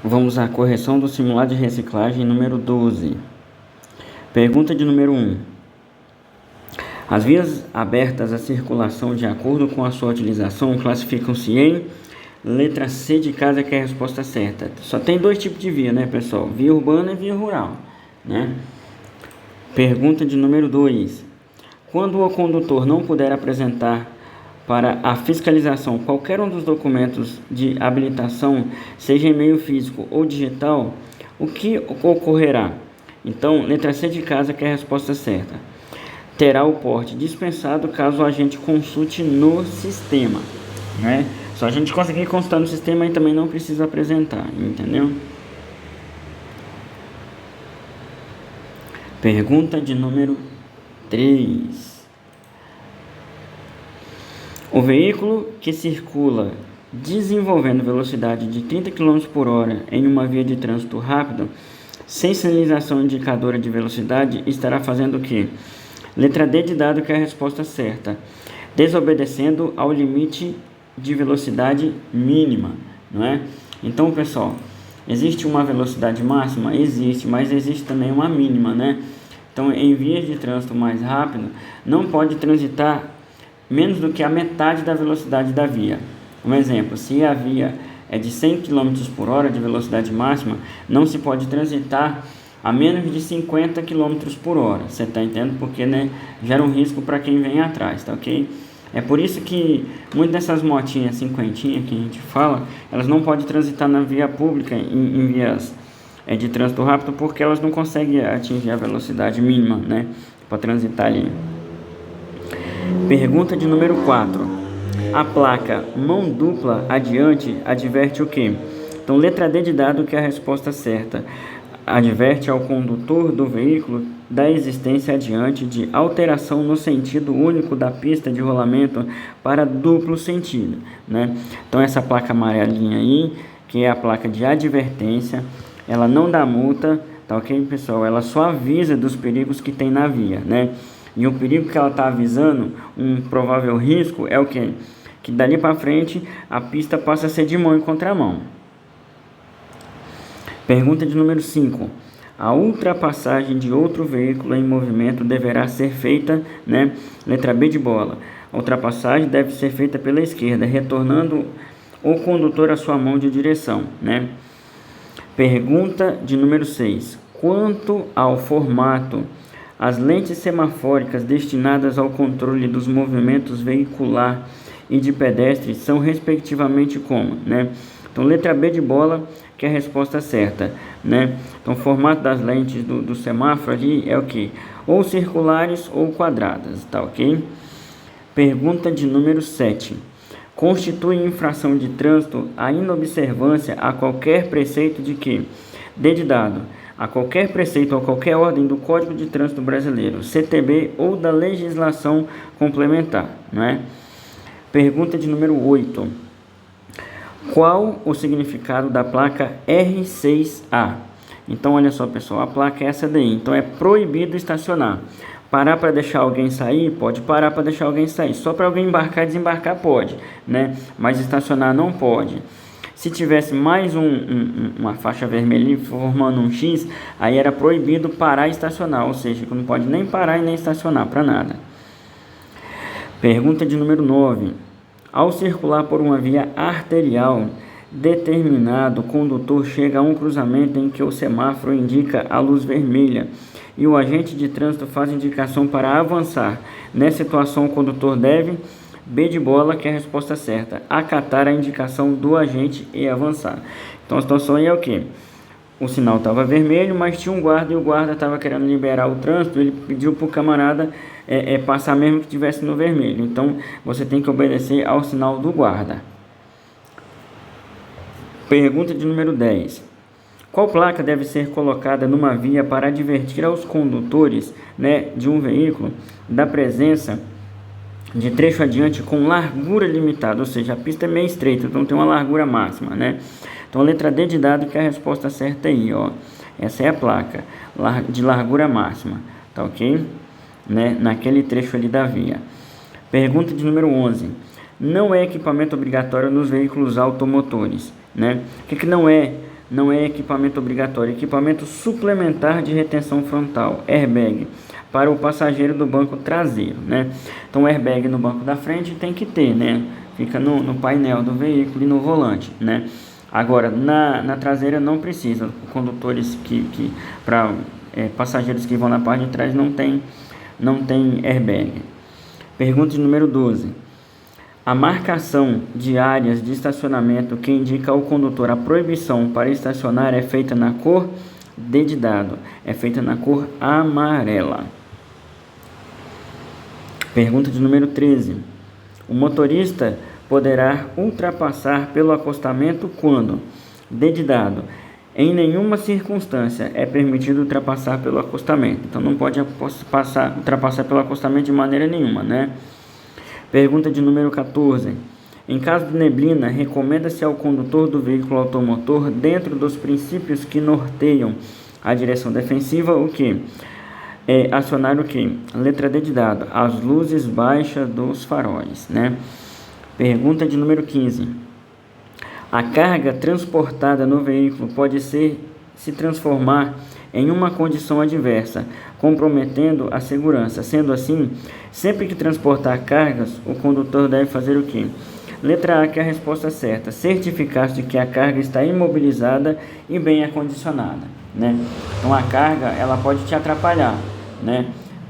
Vamos à correção do simulado de reciclagem número 12. Pergunta de número 1. As vias abertas à circulação de acordo com a sua utilização classificam-se em letra C de casa, que é a resposta certa. Só tem dois tipos de via, né, pessoal? Via urbana e via rural, né? Pergunta de número 2. Quando o condutor não puder apresentar para a fiscalização qualquer um dos documentos de habilitação, seja em meio físico ou digital, o que ocorrerá? Então, letra C de casa, que é a resposta certa. Terá o porte dispensado caso a gente consulte no sistema, né? Só a gente conseguir consultar no sistema e também não precisa apresentar, entendeu? Pergunta de número 3. O veículo que circula desenvolvendo velocidade de 30 km por hora em uma via de trânsito rápido, sem sinalização indicadora de velocidade, estará fazendo o quê? Letra D de dado, que é a resposta certa. Desobedecendo ao limite de velocidade mínima, não é? Então, pessoal, existe uma velocidade máxima? Existe, mas existe também uma mínima, né? Então, em vias de trânsito mais rápido, não pode transitar menos do que a metade da velocidade da via. Um exemplo, se a via é de 100 km por hora de velocidade máxima, não se pode transitar a menos de 50 km por hora. Você está entendendo? Porque, né, gera um risco para quem vem atrás, tá ok? É por isso que muitas dessas motinhas cinquentinhas que a gente fala, elas não podem transitar na via pública em vias de trânsito rápido, porque elas não conseguem atingir a velocidade mínima, né, para transitar ali. Pergunta de número 4. A placa mão dupla adiante adverte o quê? Então, letra D de dado, que é a resposta certa. Adverte ao condutor do veículo da existência adiante de alteração no sentido único da pista de rolamento para duplo sentido, né? Então, essa placa amarelinha aí, que é a placa de advertência, ela não dá multa, tá ok, pessoal? Ela só avisa dos perigos que tem na via, né? E o perigo que ela está avisando, um provável risco, é o quê? Que dali para frente a pista passa a ser de mão em contramão. Pergunta de número 5. A ultrapassagem de outro veículo em movimento deverá ser feita, né? Letra B de bola. A ultrapassagem deve ser feita pela esquerda, retornando o condutor à sua mão de direção, né? Pergunta de número 6. Quanto ao formato, as lentes semafóricas destinadas ao controle dos movimentos veicular e de pedestres são respectivamente como, né? Então, letra B de bola, que é a resposta certa, né? Então, o formato das lentes do semáforo ali é o que? Ou circulares ou quadradas, tá ok? Pergunta de número 7. Constitui infração de trânsito a inobservância a qualquer preceito de que? D de dado. A qualquer preceito ou qualquer ordem do Código de Trânsito Brasileiro, CTB, ou da legislação complementar, não é? Pergunta de número 8. Qual o significado da placa R6A? Então, olha só, pessoal, a placa é essa daí. Então, é proibido estacionar. Parar para deixar alguém sair? Pode parar para deixar alguém sair. Só para alguém embarcar e desembarcar pode, né? Mas estacionar não pode. Se tivesse mais uma faixa vermelha formando um X, aí era proibido parar e estacionar. Ou seja, não pode nem parar e nem estacionar para nada. Pergunta de número 9. Ao circular por uma via arterial, determinado condutor chega a um cruzamento em que o semáforo indica a luz vermelha e o agente de trânsito faz indicação para avançar. Nessa situação, o condutor deve, B de bola, que é a resposta certa, acatar a indicação do agente e avançar. Então, a situação aí é o quê? O sinal estava vermelho, mas tinha um guarda e o guarda estava querendo liberar o trânsito. Ele pediu para o camarada passar mesmo que estivesse no vermelho. Então, você tem que obedecer ao sinal do guarda. Pergunta de número 10. Qual placa deve ser colocada numa via para advertir aos condutores, né, de um veículo da presença de trecho adiante com largura limitada? Ou seja, a pista é meio estreita, então tem uma largura máxima, né? Então, a letra D de dado, que é a resposta certa aí, ó. Essa é a placa de largura máxima, tá ok? Né? Naquele trecho ali da via. Pergunta de número 11. Não é equipamento obrigatório nos veículos automotores, né? O que não é não é equipamento obrigatório, equipamento suplementar de retenção frontal, airbag, para o passageiro do banco traseiro, né? Então, o airbag no banco da frente tem que ter, né? Fica no painel do veículo e no volante, né? Agora, na traseira não precisa. Condutores para passageiros que vão na parte de trás não tem airbag. Pergunta de número 12. A marcação de áreas de estacionamento que indica ao condutor a proibição para estacionar é feita na cor dedidado, é feita na cor amarela. Pergunta de número 13. O motorista poderá ultrapassar pelo acostamento quando? Dedidado. Em nenhuma circunstância é permitido ultrapassar pelo acostamento. Então não pode ultrapassar pelo acostamento de maneira nenhuma, né? Pergunta de número 14. Em caso de neblina, recomenda-se ao condutor do veículo automotor, dentro dos princípios que norteiam a direção defensiva, o que? Acionar o que? Letra D de dado, as luzes baixas dos faróis, né? Pergunta de número 15. A carga transportada no veículo pode se transformar em uma condição adversa, comprometendo a segurança. Sendo assim, sempre que transportar cargas, o condutor deve fazer o quê? Letra A, que é a resposta certa. Certificar-se de que a carga está imobilizada e bem acondicionada, né? Então, a carga, ela pode te atrapalhar, né?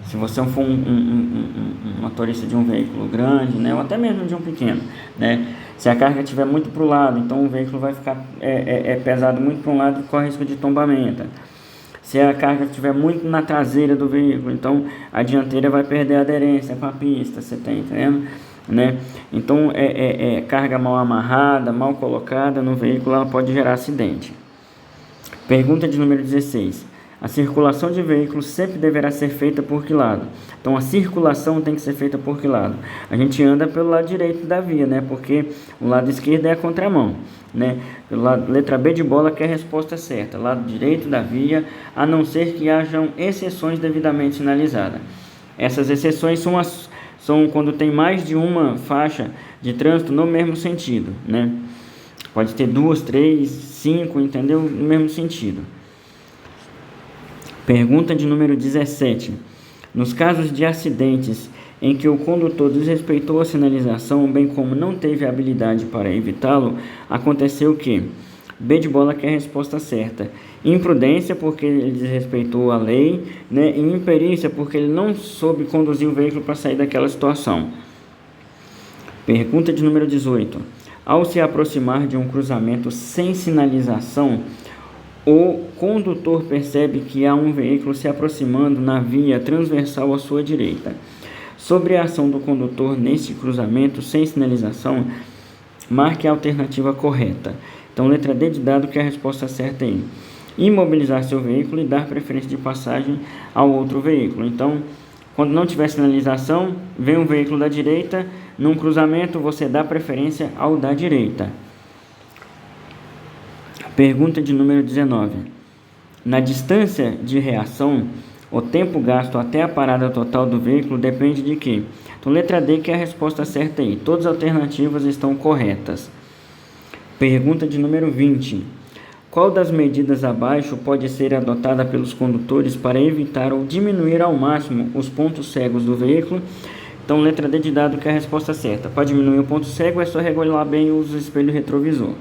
Se você for um motorista de um veículo grande, né, ou até mesmo de um pequeno, né, se a carga estiver muito para o lado, então o veículo vai ficar pesado muito para um lado e corre risco de tombamento. Se a carga estiver muito na traseira do veículo, então a dianteira vai perder a aderência com a pista, você está entendendo? Né? Então, carga mal amarrada, mal colocada no veículo, ela pode gerar acidente. Pergunta de número 16. A circulação de veículos sempre deverá ser feita por que lado? Então, a circulação tem que ser feita por que lado? A gente anda pelo lado direito da via, né? Porque o lado esquerdo é a contramão, né? Pelo lado, letra B de bola, que é a resposta certa. Lado direito da via, a não ser que hajam exceções devidamente sinalizadas. Essas exceções são quando tem mais de uma faixa de trânsito no mesmo sentido, né? Pode ter 2, 3, 5, entendeu? No mesmo sentido. Pergunta de número 17. Nos casos de acidentes em que o condutor desrespeitou a sinalização, bem como não teve habilidade para evitá-lo, aconteceu o quê? B de bola, que é a resposta certa. Imprudência, porque ele desrespeitou a lei, né? E imperícia, porque ele não soube conduzir o veículo para sair daquela situação. Pergunta de número 18. Ao se aproximar de um cruzamento sem sinalização, o condutor percebe que há um veículo se aproximando na via transversal à sua direita. Sobre a ação do condutor neste cruzamento sem sinalização, marque a alternativa correta. Então, letra D de dado, que é a resposta certa aí. Imobilizar seu veículo e dar preferência de passagem ao outro veículo. Então, quando não tiver sinalização, vem um veículo da direita, num cruzamento você dá preferência ao da direita. Pergunta de número 19. Na distância de reação, o tempo gasto até a parada total do veículo depende de quê? Então, letra D, que é a resposta certa aí. Todas as alternativas estão corretas. Pergunta de número 20. Qual das medidas abaixo pode ser adotada pelos condutores para evitar ou diminuir ao máximo os pontos cegos do veículo? Então, letra D de dado, que é a resposta certa. Para diminuir o ponto cego é só regular bem os espelhos retrovisor.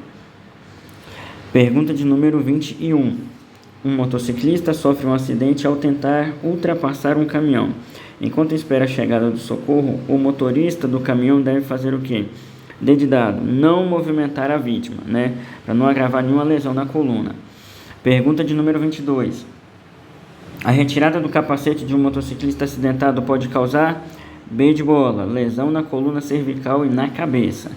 Pergunta de número 21. Um motociclista sofre um acidente ao tentar ultrapassar um caminhão. Enquanto espera a chegada do socorro, o motorista do caminhão deve fazer o quê? D de dado, não movimentar a vítima, né? Para não agravar nenhuma lesão na coluna. Pergunta de número 22. A retirada do capacete de um motociclista acidentado pode causar B de bola, lesão na coluna cervical e na cabeça.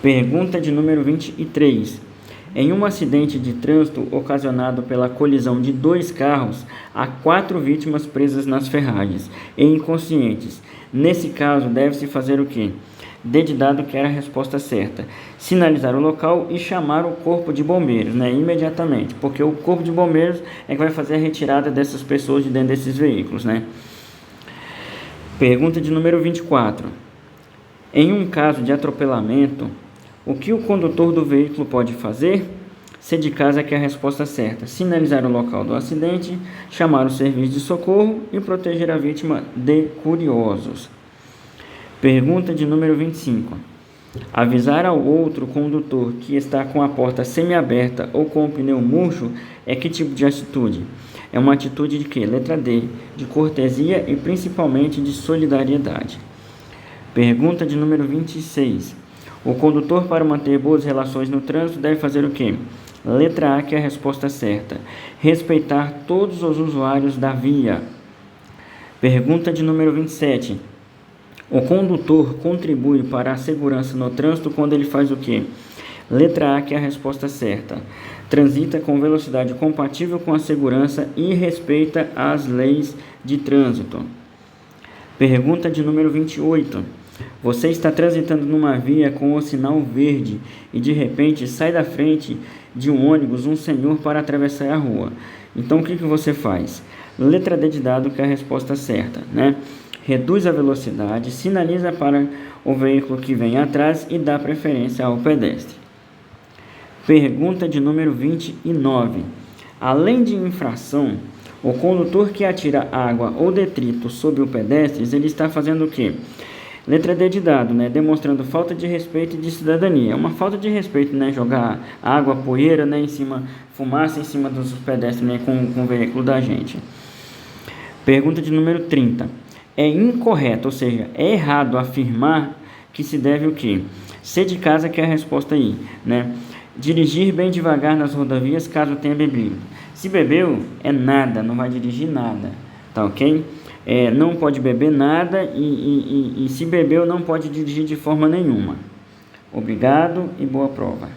Pergunta de número 23. Em um acidente de trânsito ocasionado pela colisão de 2 carros, há 4 vítimas presas nas ferragens e inconscientes. Nesse caso, deve-se fazer o quê? D de dado, que era a resposta certa. Sinalizar o local e chamar o corpo de bombeiros, né? Imediatamente, porque o corpo de bombeiros é que vai fazer a retirada dessas pessoas de dentro desses veículos, né? Pergunta de número 24. Em um caso de atropelamento, o que o condutor do veículo pode fazer? C de casa, que é a resposta certa. Sinalizar o local do acidente, chamar o serviço de socorro e proteger a vítima de curiosos. Pergunta de número 25. Avisar ao outro condutor que está com a porta semiaberta ou com o pneu murcho é que tipo de atitude? É uma atitude de quê? Letra D. De cortesia e principalmente de solidariedade. Pergunta de número 26. O condutor, para manter boas relações no trânsito, deve fazer o quê? Letra A, que é a resposta certa. Respeitar todos os usuários da via. Pergunta de número 27. O condutor contribui para a segurança no trânsito quando ele faz o quê? Letra A, que é a resposta certa. Transita com velocidade compatível com a segurança e respeita as leis de trânsito. Pergunta de número 28. Você está transitando numa via com o sinal verde e de repente sai da frente de um ônibus um senhor para atravessar a rua. Então o que você faz? Letra D de dado, que é a resposta certa, né? Reduz a velocidade, sinaliza para o veículo que vem atrás e dá preferência ao pedestre. Pergunta de número 29. Além de infração, o condutor que atira água ou detrito sobre o pedestre, ele está fazendo o quê? Letra D de dado, né? Demonstrando falta de respeito e de cidadania. É uma falta de respeito, né? Jogar água, poeira, né? Fumaça em cima dos pedestres, né? Com o veículo da gente. Pergunta de número 30. É incorreto, ou seja, é errado afirmar que se deve o quê? C de casa, que é a resposta aí, né? Dirigir bem devagar nas rodovias caso tenha bebido. Se bebeu, é nada, não vai dirigir nada, tá ok? Não pode beber nada e se bebeu não pode dirigir de forma nenhuma. Obrigado e boa prova.